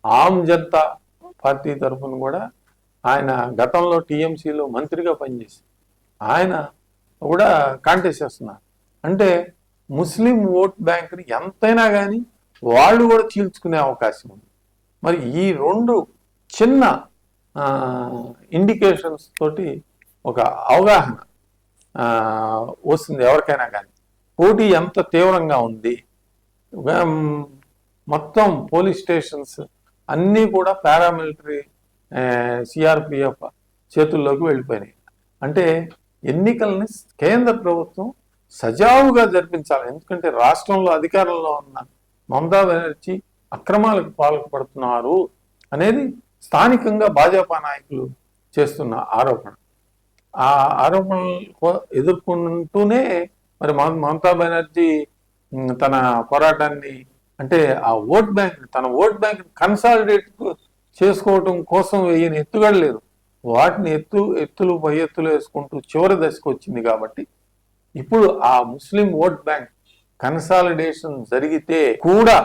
ఆమ్ Janata party తరఫున కూడా ఆయన గతంలో టీఎంసీలో మంత్రిగా పనిచేసి ఆయన కూడా కాంటెస్ట్ చేస్తున్నారు. అంటే ముస్లిం ఓట్ బ్యాంక్ని ఎంతైనా కానీ వాళ్ళు కూడా చీల్చుకునే అవకాశం ఉంది. మరి ఈ రెండు చిన్న ఇండికేషన్స్ తోటి ఒక అవగాహన వస్తుంది ఎవరికైనా కానీ. పోటీ ఎంత తీవ్రంగా ఉంది, మొత్తం పోలీస్ స్టేషన్స్ అన్నీ కూడా పారామిలిటరీ సిఆర్పిఎఫ్ చేతుల్లోకి వెళ్ళిపోయినాయి. అంటే ఎన్నికల్ని కేంద్ర ప్రభుత్వం సజావుగా జరిపించాలి. ఎందుకంటే రాష్ట్రంలో అధికారంలో ఉన్న మమతా బెనర్జీ అక్రమాలకు పాల్పడుతున్నారు అనేది స్థానికంగా భాజపా నాయకులు చేస్తున్న ఆరోపణ. ఆ ఆరోపణలు ఎదుర్కొంటూనే మరి మమతా బెనర్జీ తన పోరాటాన్ని, అంటే ఆ తన ఓట్ బ్యాంక్ కన్సాలిడేట్ చేసుకోవటం కోసం వేయని ఎత్తుగడ లేదు. వాటిని ఎత్తులు పై ఎత్తులు వేసుకుంటూ చివరి దశకు వచ్చింది. కాబట్టి ఇప్పుడు ఆ ముస్లిం ఓట్ బ్యాంక్ కన్సాలిడేషన్ జరిగితే కూడా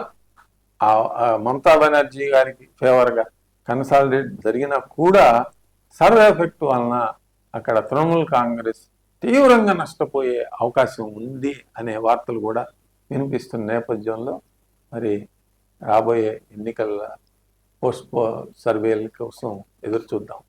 మమతా బెనర్జీ గారికి ఫేవర్గా కన్సాలిడేట్ జరిగినా కూడా సర్వ్ ఎఫెక్ట్ వలన అక్కడ తృణమూల్ కాంగ్రెస్ తీవ్రంగా నష్టపోయే అవకాశం ఉంది అనే వార్తలు కూడా వినిపిస్తున్న నేపథ్యంలో మరి రాబోయే ఎన్నికల పోస్ట్ సర్వేల కోసం ఎదురు చూద్దాం.